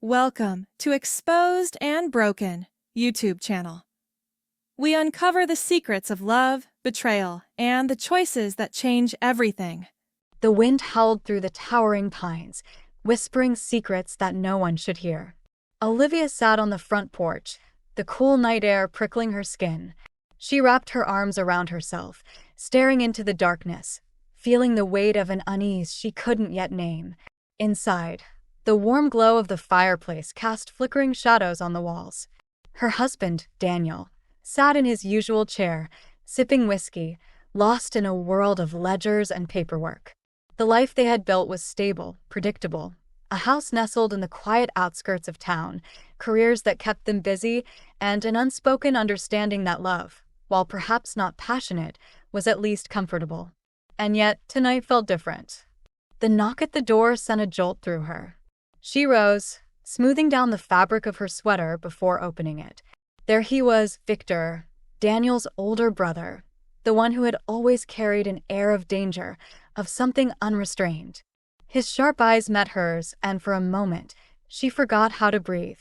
Welcome to Exposed and Broken YouTube channel. We uncover the secrets of love, betrayal, and the choices that change everything. The wind howled through the towering pines, whispering secrets that no one should hear. Olivia sat on the front porch, the cool night air prickling her skin. She wrapped her arms around herself, staring into the darkness, feeling the weight of an unease she couldn't yet name. Inside, the warm glow of the fireplace cast flickering shadows on the walls. Her husband, Daniel, sat in his usual chair, sipping whiskey, lost in a world of ledgers and paperwork. The life they had built was stable, predictable. A house nestled in the quiet outskirts of town, careers that kept them busy, and an unspoken understanding that love, while perhaps not passionate, was at least comfortable. And yet, tonight felt different. The knock at the door sent a jolt through her. She rose, smoothing down the fabric of her sweater before opening it. There he was, Victor, Daniel's older brother, the one who had always carried an air of danger, of something unrestrained. His sharp eyes met hers, and for a moment, she forgot how to breathe.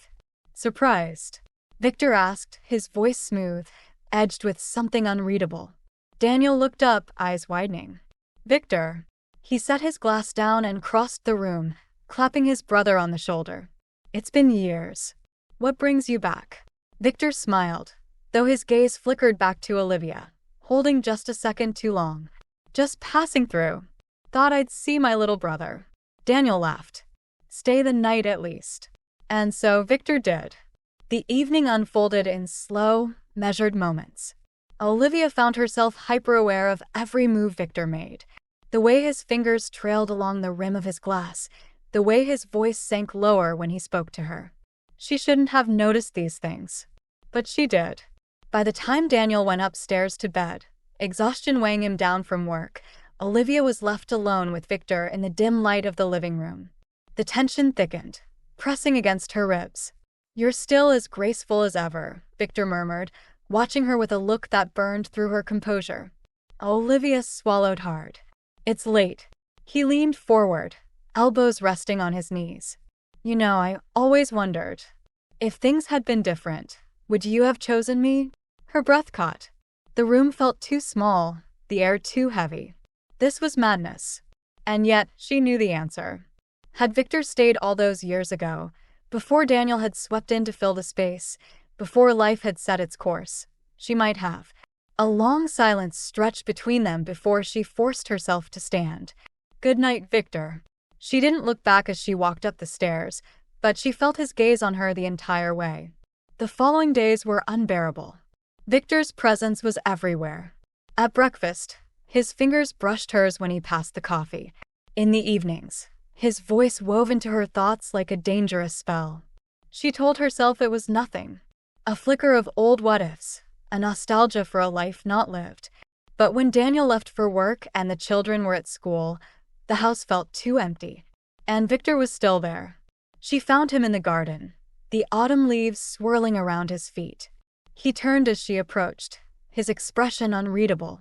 Surprised? Victor asked, his voice smooth, edged with something unreadable. Daniel looked up, eyes widening. Victor. He set his glass down and crossed the room, clapping his brother on the shoulder. It's been years. What brings you back? Victor smiled, though his gaze flickered back to Olivia, holding just a second too long. Just passing through. Thought I'd see my little brother. Daniel laughed. Stay the night at least. And so Victor did. The evening unfolded in slow, measured moments. Olivia found herself hyper-aware of every move Victor made. The way his fingers trailed along the rim of his glass, the way his voice sank lower when he spoke to her. She shouldn't have noticed these things. But she did. By the time Daniel went upstairs to bed, exhaustion weighing him down from work, Olivia was left alone with Victor in the dim light of the living room. The tension thickened, pressing against her ribs. You're still as graceful as ever, Victor murmured, watching her with a look that burned through her composure. Olivia swallowed hard. It's late. He leaned forward, elbows resting on his knees. You know, I always wondered, if things had been different, would you have chosen me? Her breath caught. The room felt too small, the air too heavy. This was madness. And yet, she knew the answer. Had Victor stayed all those years ago, before Daniel had swept in to fill the space, before life had set its course, she might have. A long silence stretched between them before she forced herself to stand. Good night, Victor. She didn't look back as she walked up the stairs, but she felt his gaze on her the entire way. The following days were unbearable. Victor's presence was everywhere. At breakfast, his fingers brushed hers when he passed the coffee. In the evenings, his voice wove into her thoughts like a dangerous spell. She told herself it was nothing. A flicker of old what-ifs, a nostalgia for a life not lived. But when Daniel left for work and the children were at school, the house felt too empty. And Victor was still there. She found him in the garden, the autumn leaves swirling around his feet. He turned as she approached, his expression unreadable.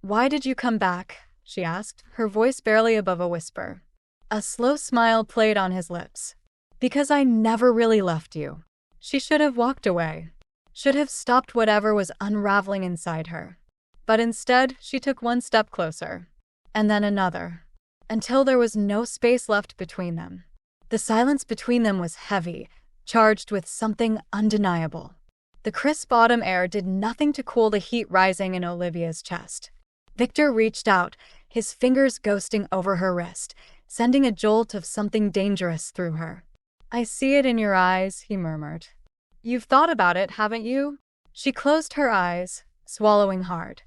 Why did you come back? She asked, her voice barely above a whisper. A slow smile played on his lips. Because I never really left you. She should have walked away. Should have stopped whatever was unraveling inside her. But instead, she took one step closer. And then another. Until there was no space left between them. The silence between them was heavy, charged with something undeniable. The crisp autumn air did nothing to cool the heat rising in Olivia's chest. Victor reached out, his fingers ghosting over her wrist, sending a jolt of something dangerous through her. I see it in your eyes, he murmured. You've thought about it, haven't you? She closed her eyes, swallowing hard.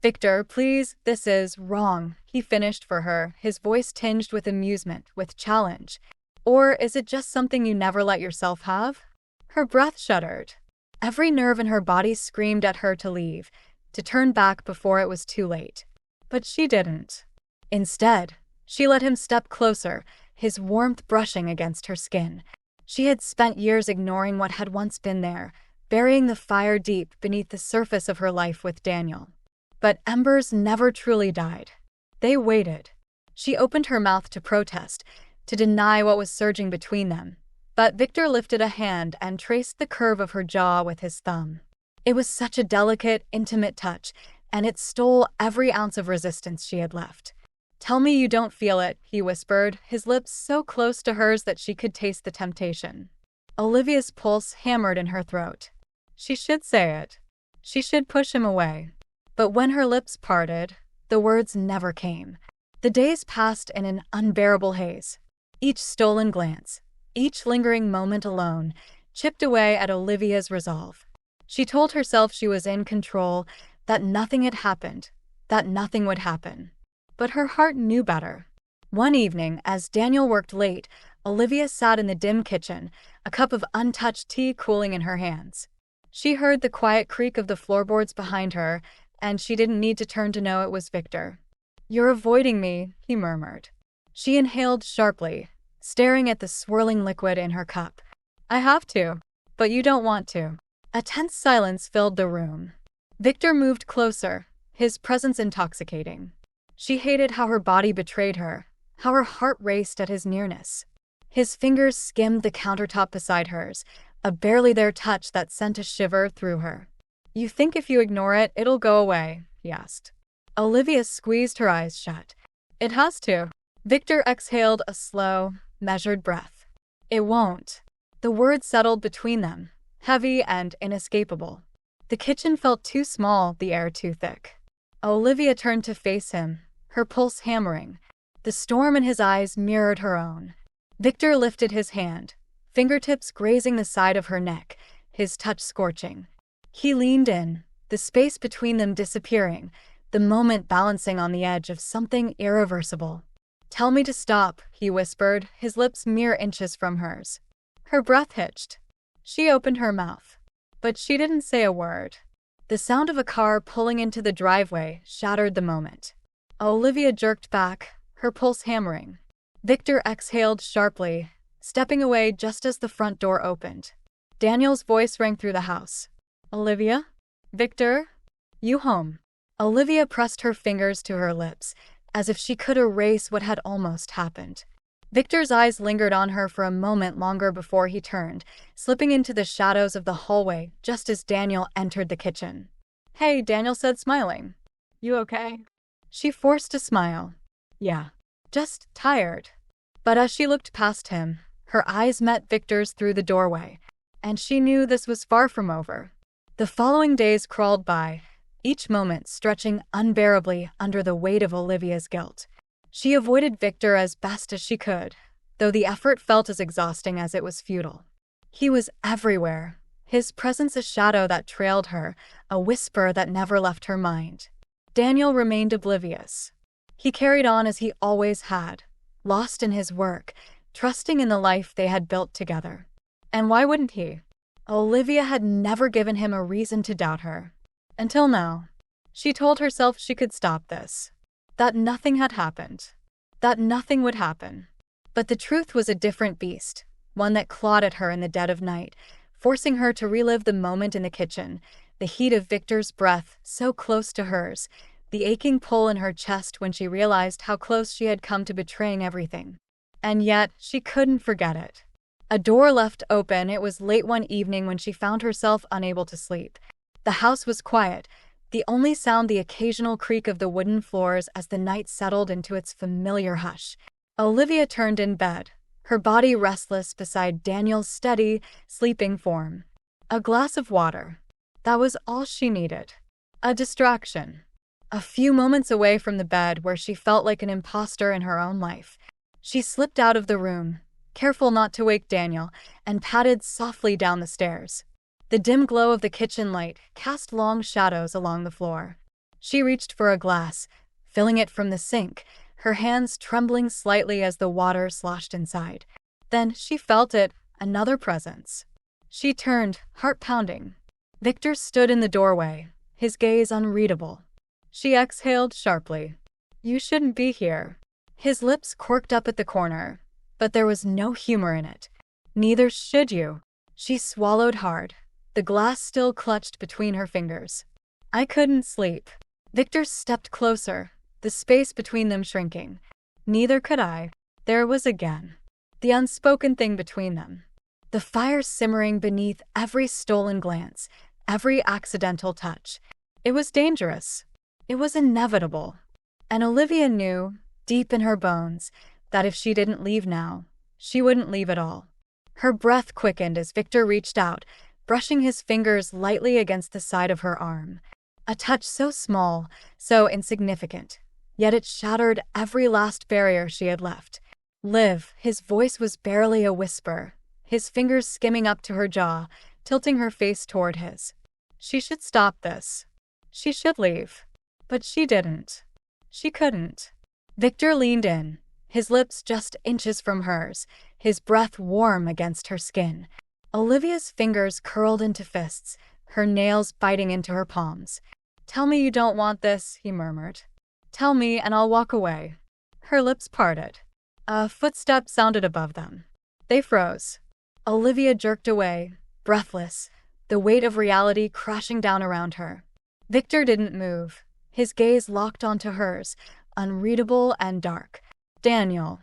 Victor, please, this is wrong, he finished for her, his voice tinged with amusement, with challenge. Or is it just something you never let yourself have? Her breath shuddered. Every nerve in her body screamed at her to leave, to turn back before it was too late. But she didn't. Instead, she let him step closer, his warmth brushing against her skin. She had spent years ignoring what had once been there, burying the fire deep beneath the surface of her life with Daniel. But embers never truly died. They waited. She opened her mouth to protest, to deny what was surging between them. But Victor lifted a hand and traced the curve of her jaw with his thumb. It was such a delicate, intimate touch, and it stole every ounce of resistance she had left. "Tell me you don't feel it," he whispered, his lips so close to hers that she could taste the temptation. Olivia's pulse hammered in her throat. She should say it. She should push him away. But when her lips parted, the words never came. The days passed in an unbearable haze. Each stolen glance, each lingering moment alone, chipped away at Olivia's resolve. She told herself she was in control, that nothing had happened, that nothing would happen. But her heart knew better. One evening, as Daniel worked late, Olivia sat in the dim kitchen, a cup of untouched tea cooling in her hands. She heard the quiet creak of the floorboards behind her, and she didn't need to turn to know it was Victor. "You're avoiding me," he murmured. She inhaled sharply, staring at the swirling liquid in her cup. "I have to, but you don't want to." A tense silence filled the room. Victor moved closer, his presence intoxicating. She hated how her body betrayed her, how her heart raced at his nearness. His fingers skimmed the countertop beside hers, a barely there touch that sent a shiver through her. "You think if you ignore it, it'll go away?" he asked. Olivia squeezed her eyes shut. "It has to." Victor exhaled a slow, measured breath. "It won't." The words settled between them, heavy and inescapable. The kitchen felt too small, the air too thick. Olivia turned to face him, her pulse hammering. The storm in his eyes mirrored her own. Victor lifted his hand, fingertips grazing the side of her neck, his touch scorching. He leaned in, the space between them disappearing, the moment balancing on the edge of something irreversible. "Tell me to stop," he whispered, his lips mere inches from hers. Her breath hitched. She opened her mouth, but she didn't say a word. The sound of a car pulling into the driveway shattered the moment. Olivia jerked back, her pulse hammering. Victor exhaled sharply, stepping away just as the front door opened. Daniel's voice rang through the house. "Olivia? Victor? You home?" Olivia pressed her fingers to her lips, as if she could erase what had almost happened. Victor's eyes lingered on her for a moment longer before he turned, slipping into the shadows of the hallway just as Daniel entered the kitchen. "Hey," Daniel said, smiling. "You okay?" She forced a smile. "Yeah. Just tired." But as she looked past him, her eyes met Victor's through the doorway, and she knew this was far from over. The following days crawled by, each moment stretching unbearably under the weight of Olivia's guilt. She avoided Victor as best as she could, though the effort felt as exhausting as it was futile. He was everywhere, his presence a shadow that trailed her, a whisper that never left her mind. Daniel remained oblivious. He carried on as he always had, lost in his work, trusting in the life they had built together. And why wouldn't he? Olivia had never given him a reason to doubt her. Until now. She told herself she could stop this. That nothing had happened. That nothing would happen. But the truth was a different beast, one that clawed at her in the dead of night, forcing her to relive the moment in the kitchen, the heat of Victor's breath so close to hers, the aching pull in her chest when she realized how close she had come to betraying everything. And yet, she couldn't forget it. A door left open. It was late one evening when she found herself unable to sleep. The house was quiet, the only sound the occasional creak of the wooden floors as the night settled into its familiar hush. Olivia turned in bed, her body restless beside Daniel's steady, sleeping form. A glass of water. That was all she needed. A distraction. A few moments away from the bed where she felt like an imposter in her own life. She slipped out of the room, careful not to wake Daniel, and padded softly down the stairs. The dim glow of the kitchen light cast long shadows along the floor. She reached for a glass, filling it from the sink, her hands trembling slightly as the water sloshed inside. Then she felt it, another presence. She turned, heart pounding. Victor stood in the doorway, his gaze unreadable. She exhaled sharply. "You shouldn't be here." His lips quirked up at the corner, but there was no humor in it. "Neither should you." She swallowed hard, the glass still clutched between her fingers. "I couldn't sleep." Victor stepped closer, the space between them shrinking. "Neither could I." There was again the unspoken thing between them. the fire simmering beneath every stolen glance, every accidental touch. It was dangerous. It was inevitable. And Olivia knew, deep in her bones, that if she didn't leave now, she wouldn't leave at all. Her breath quickened as Victor reached out, brushing his fingers lightly against the side of her arm. A touch so small, so insignificant, yet it shattered every last barrier she had left. Liv, his voice was barely a whisper, his fingers skimming up to her jaw, tilting her face toward his. She should stop this. She should leave. But she didn't. She couldn't. Victor leaned in, his lips just inches from hers, his breath warm against her skin. Olivia's fingers curled into fists, her nails biting into her palms. "Tell me you don't want this," he murmured. "Tell me and I'll walk away." Her lips parted. A footstep sounded above them. They froze. Olivia jerked away, breathless, the weight of reality crashing down around her. Victor didn't move, his gaze locked onto hers, unreadable and dark. "Daniel."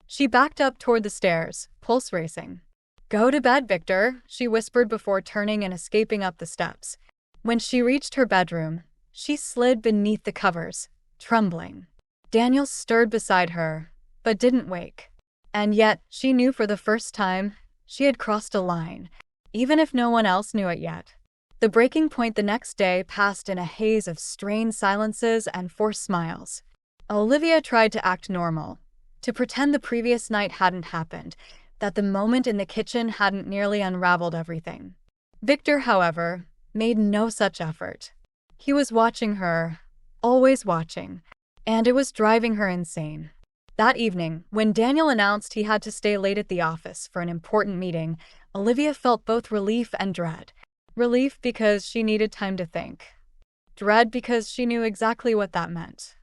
She backed up toward the stairs, pulse racing. "Go to bed, Victor," she whispered before turning and escaping up the steps. When she reached her bedroom, she slid beneath the covers, trembling. Daniel stirred beside her, but didn't wake. And yet, she knew for the first time, she had crossed a line, even if no one else knew it yet. The breaking point the next day passed in a haze of strained silences and forced smiles. Olivia tried to act normal, to pretend the previous night hadn't happened, that the moment in the kitchen hadn't nearly unraveled everything. Victor, however, made no such effort. He was watching her, always watching, and it was driving her insane. That evening, when Daniel announced he had to stay late at the office for an important meeting, Olivia felt both relief and dread. Relief because she needed time to think. Dread because she knew exactly what that meant.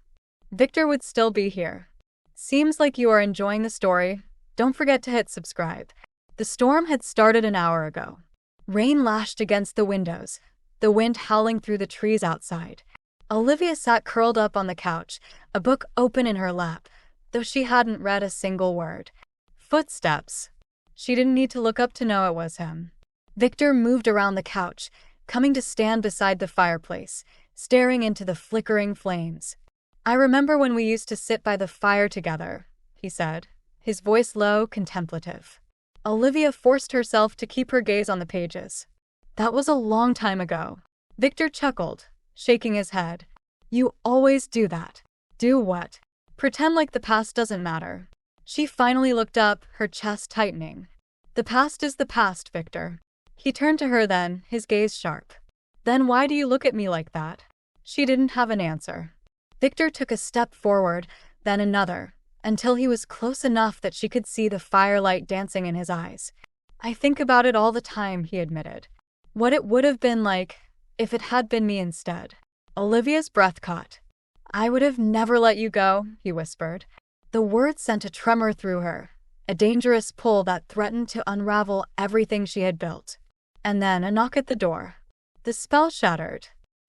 Victor would still be here. Seems like you are enjoying the story. Don't forget to hit subscribe. The storm had started an hour ago. Rain lashed against the windows, the wind howling through the trees outside. Olivia sat curled up on the couch, a book open in her lap, though she hadn't read a single word. Footsteps. She didn't need to look up to know it was him. Victor moved around the couch, coming to stand beside the fireplace, staring into the flickering flames. "I remember when we used to sit by the fire together," he said, his voice low, contemplative. Olivia forced herself to keep her gaze on the pages. "That was a long time ago." Victor chuckled, shaking his head. "You always do that." "Do what?" "Pretend like the past doesn't matter." She finally looked up, her chest tightening. "The past is the past, Victor." He turned to her then, his gaze sharp. "Then why do you look at me like that?" She didn't have an answer. Victor took a step forward, then another, until he was close enough that she could see the firelight dancing in his eyes. "I think about it all the time," he admitted. "What it would have been like if it had been me instead." Olivia's breath caught. "I would have never let you go," he whispered. The words sent a tremor through her, a dangerous pull that threatened to unravel everything she had built. And then a knock at the door. The spell shattered.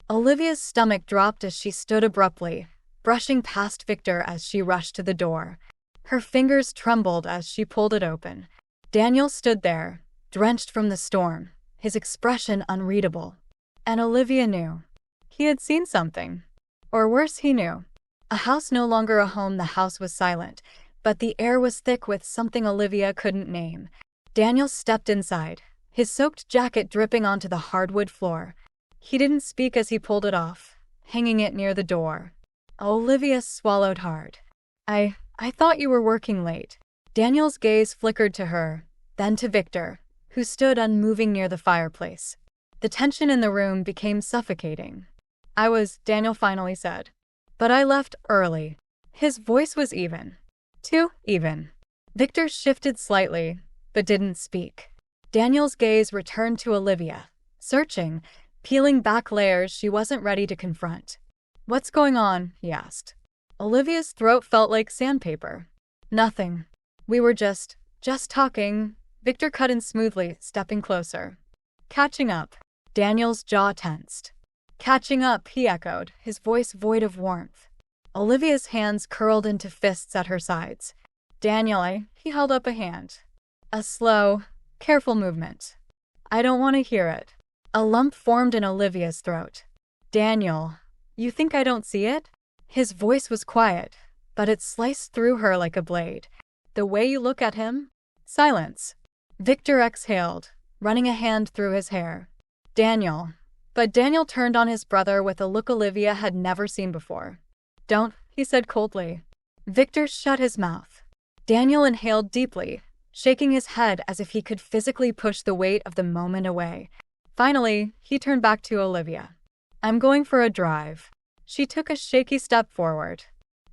Olivia's stomach dropped as she stood abruptly, brushing past Victor as she rushed to the door. Her fingers trembled as she pulled it open. Daniel stood there, drenched from the storm, his expression unreadable. And Olivia knew. He had seen something. Or worse, he knew. A house no longer a home, the house was silent, but the air was thick with something Olivia couldn't name. Daniel stepped inside, his soaked jacket dripping onto the hardwood floor. He didn't speak as he pulled it off, hanging it near the door. Olivia swallowed hard. I thought you were working late." Daniel's gaze flickered to her, then to Victor, who stood unmoving near the fireplace. The tension in the room became suffocating. Daniel finally said. "But I left early." His voice was even. Too even. Victor shifted slightly, but didn't speak. Daniel's gaze returned to Olivia, searching, peeling back layers she wasn't ready to confront. "What's going on?" he asked. Olivia's throat felt like sandpaper. "Nothing. We were just talking." Victor cut in smoothly, stepping closer. "Catching up." Daniel's jaw tensed. "Catching up," he echoed, his voice void of warmth. Olivia's hands curled into fists at her sides. "Daniel," he held up a hand. A slow, Careful movement. I don't want to hear it. A lump formed in Olivia's throat. Daniel, you think I don't see it? His voice was quiet, but it sliced through her like a blade. The way you look at him? Silence. Victor exhaled, running a hand through his hair. Daniel. But Daniel turned on his brother with a look Olivia had never seen before. Don't, he said coldly. Victor shut his mouth. Daniel inhaled deeply, shaking his head as if he could physically push the weight of the moment away. Finally, he turned back to Olivia. I'm going for a drive. She took a shaky step forward.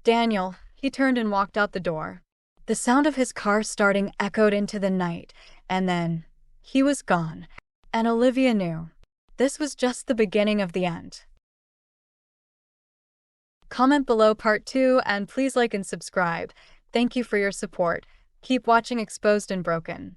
Daniel, he turned and walked out the door. The sound of his car starting echoed into the night, and then he was gone. And Olivia knew this was just the beginning of the end. Comment below part 2 and please like and subscribe. Thank you for your support. Keep watching Exposed and Broken.